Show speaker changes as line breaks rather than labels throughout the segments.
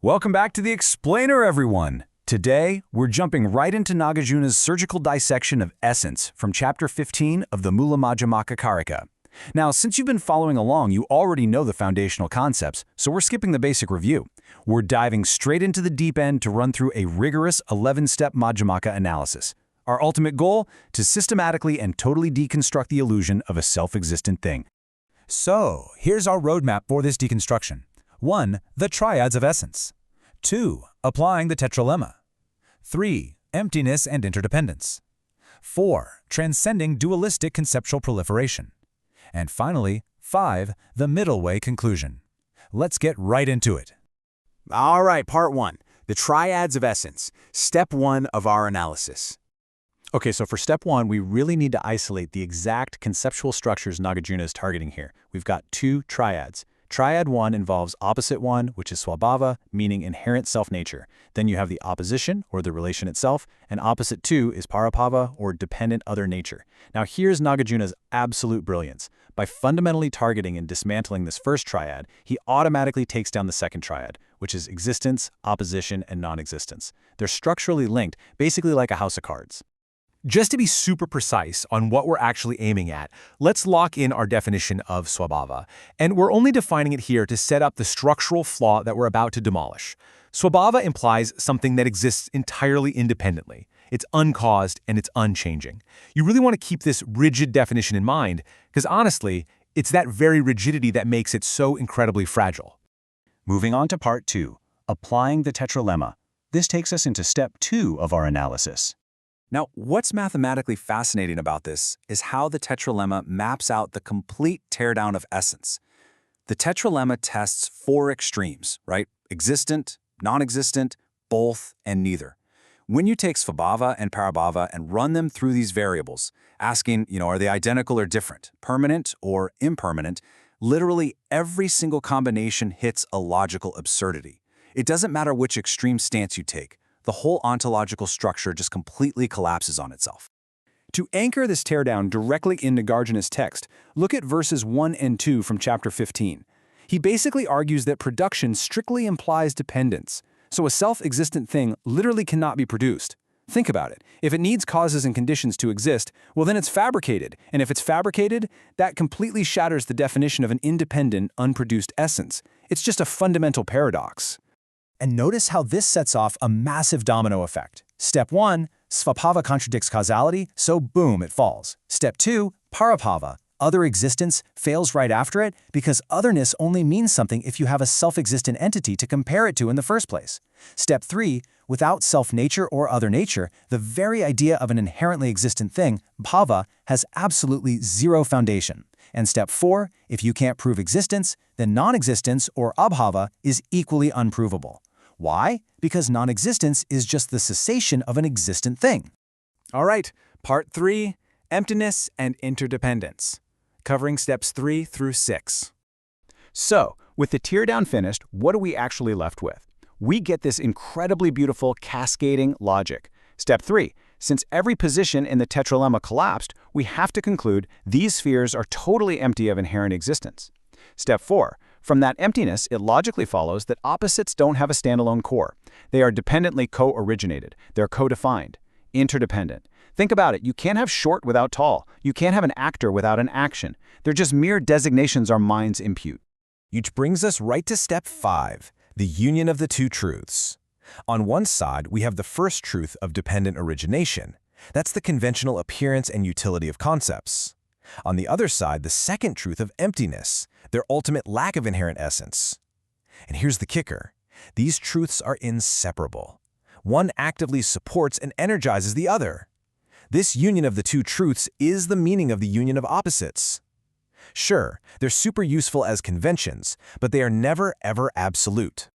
Welcome back to the Explainer, everyone. Today, we're jumping right into Nāgārjuna's surgical dissection of essence from Chapter 15 of the Mūlamadhyamakakārikā. Now, since you've been following along, you already know the foundational concepts, so we're skipping the basic review. We're diving straight into the deep end to run through a rigorous 11-step Madhyamaka analysis. Our ultimate goal? To systematically and totally deconstruct the illusion of a self-existent thing.
So, here's our roadmap for this deconstruction. 1. The triads of essence. 2. Applying the tetralemma. 3. Emptiness and interdependence. 4. Transcending dualistic conceptual proliferation. And finally, 5. The middle way conclusion. Let's get right into it.
All right, part 1. The triads of essence. Step 1 of our analysis.
Okay, so for step 1, we really need to isolate the exact conceptual structures Nāgārjuna is targeting here. We've got 2 triads. Triad 1 involves opposite 1, which is Svabhava, meaning inherent self-nature. Then you have the opposition, or the relation itself, and opposite 2 is parabhāva, or dependent other nature. Now here's Nāgārjuna's absolute brilliance. By fundamentally targeting and dismantling this first triad, he automatically takes down the second triad, which is existence, opposition, and non-existence. They're structurally linked, basically like a house of cards.
Just to be super precise on what we're actually aiming at, let's lock in our definition of Svabhava. And we're only defining it here to set up the structural flaw that we're about to demolish. Svabhava implies something that exists entirely independently. It's uncaused and it's unchanging. You really want to keep this rigid definition in mind, because honestly, it's that very rigidity that makes it so incredibly fragile.
Moving on to part 2, applying the tetralemma. This takes us into step 2 of our analysis. Now, what's mathematically fascinating about this is how the tetralemma maps out the complete teardown of essence. The tetralemma tests 4 extremes, right? Existent, non-existent, both, and neither. When you take svabhava and parabhāva and run them through these variables, asking, are they identical or different, permanent or impermanent, literally every single combination hits a logical absurdity. It doesn't matter which extreme stance you take. The whole ontological structure just completely collapses on itself. To anchor this teardown directly in Nāgārjuna's text, look at verses 1 and 2 from chapter 15. He basically argues that production strictly implies dependence, so a self-existent thing literally cannot be produced. Think about it. If it needs causes and conditions to exist, well then it's fabricated, and if it's fabricated, that completely shatters the definition of an independent, unproduced essence. It's just a fundamental paradox.
And notice how this sets off a massive domino effect. Step 1, svabhava contradicts causality, so boom, it falls. Step 2, parabhāva, other existence, fails right after it because otherness only means something if you have a self-existent entity to compare it to in the first place. Step 3, without self-nature or other nature, the very idea of an inherently existent thing, bhāva, has absolutely zero foundation. And step 4, if you can't prove existence, then non-existence or abhāva is equally unprovable. Why? Because non-existence is just the cessation of an existent thing.
All right, part 3, emptiness and interdependence, covering steps 3 through 6.
So, with the teardown finished, what are we actually left with? We get this incredibly beautiful cascading logic. Step 3. Since every position in the tetralemma collapsed, we have to conclude these spheres are totally empty of inherent existence. Step 4. From that emptiness, it logically follows that opposites don't have a standalone core. They are dependently co-originated. They're co-defined, interdependent. Think about it. You can't have short without tall. You can't have an actor without an action. They're just mere designations our minds impute.
Which brings us right to step 5, the union of the 2 truths. On one side, we have the first truth of dependent origination. That's the conventional appearance and utility of concepts. On the other side, the second truth of emptiness, their ultimate lack of inherent essence. And here's the kicker. These truths are inseparable. One actively supports and energizes the other. This union of the 2 truths is the meaning of the union of opposites. Sure, they're super useful as conventions, but they are never ever absolute.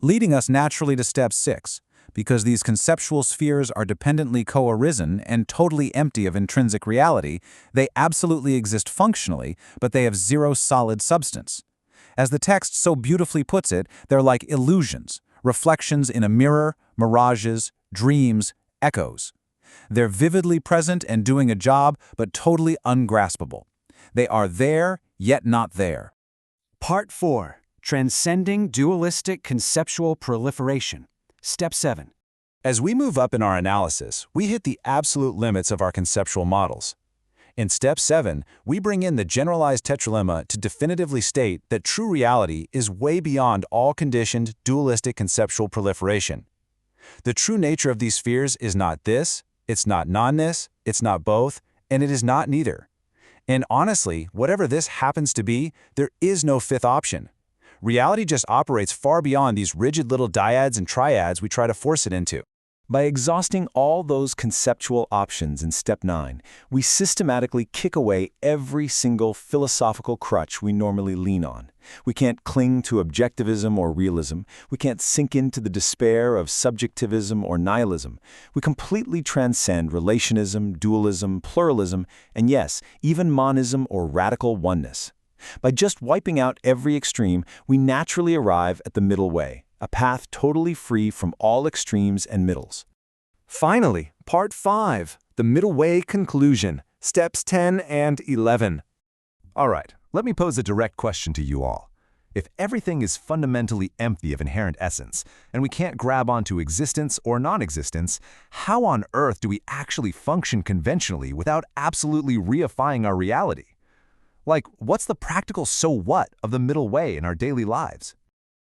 Leading us naturally to step 6, because these conceptual spheres are dependently co-arisen and totally empty of intrinsic reality, they absolutely exist functionally, but they have zero solid substance. As the text so beautifully puts it, they're like illusions, reflections in a mirror, mirages, dreams, echoes. They're vividly present and doing a job, but totally ungraspable. They are there, yet not there.
Part 4, Transcending dualistic conceptual proliferation. Step 7.
As we move up in our analysis, we hit the absolute limits of our conceptual models. In Step 7, we bring in the generalized tetralemma to definitively state that true reality is way beyond all conditioned, dualistic conceptual proliferation. The true nature of these spheres is not this, it's not non-this, it's not both, and it is not neither. And honestly, whatever this happens to be, there is no fifth option. Reality just operates far beyond these rigid little dyads and triads we try to force it into.
By exhausting all those conceptual options in Step 9, we systematically kick away every single philosophical crutch we normally lean on. We can't cling to objectivism or realism. We can't sink into the despair of subjectivism or nihilism. We completely transcend relationism, dualism, pluralism, and yes, even monism or radical oneness. By just wiping out every extreme, we naturally arrive at the middle way, a path totally free from all extremes and middles.
Finally, Part 5, the Middle Way Conclusion, Steps 10 and 11.
All right, let me pose a direct question to you all. If everything is fundamentally empty of inherent essence, and we can't grab onto existence or non-existence, how on earth do we actually function conventionally without absolutely reifying our reality? Like, what's the practical so what of the middle way in our daily lives?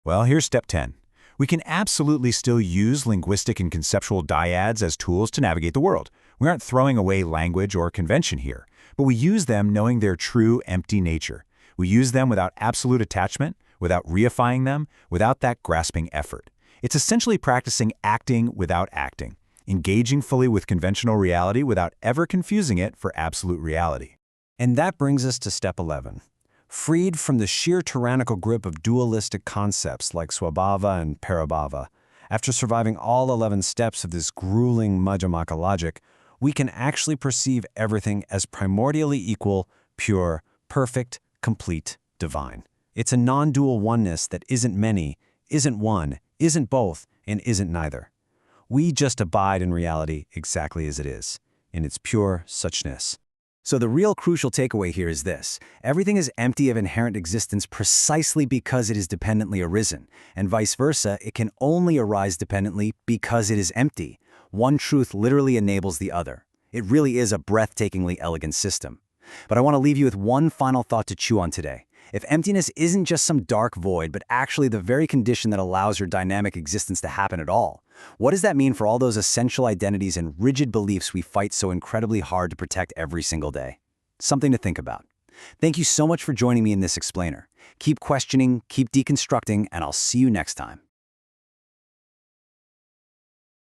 Well, here's Step 10. We can absolutely still use linguistic and conceptual dyads as tools to navigate the world. We aren't throwing away language or convention here, but we use them knowing their true empty nature. We use them without absolute attachment, without reifying them, without that grasping effort. It's essentially practicing acting without acting, engaging fully with conventional reality without ever confusing it for absolute reality.
And that brings us to Step 11. Freed from the sheer tyrannical grip of dualistic concepts like Svabhava and parabhāva, after surviving all 11 steps of this grueling Madhyamaka logic, we can actually perceive everything as primordially equal, pure, perfect, complete, divine. It's a non-dual oneness that isn't many, isn't one, isn't both, and isn't neither. We just abide in reality exactly as it is, in its pure suchness. So the real crucial takeaway here is this. Everything is empty of inherent existence precisely because it is dependently arisen, and vice versa, it can only arise dependently because it is empty. One truth literally enables the other. It really is a breathtakingly elegant system. But I want to leave you with one final thought to chew on today. If emptiness isn't just some dark void, but actually the very condition that allows your dynamic existence to happen at all, what does that mean for all those essential identities and rigid beliefs we fight so incredibly hard to protect every single day? Something to think about. Thank you so much for joining me in this explainer. Keep questioning, keep deconstructing, and I'll see you next time.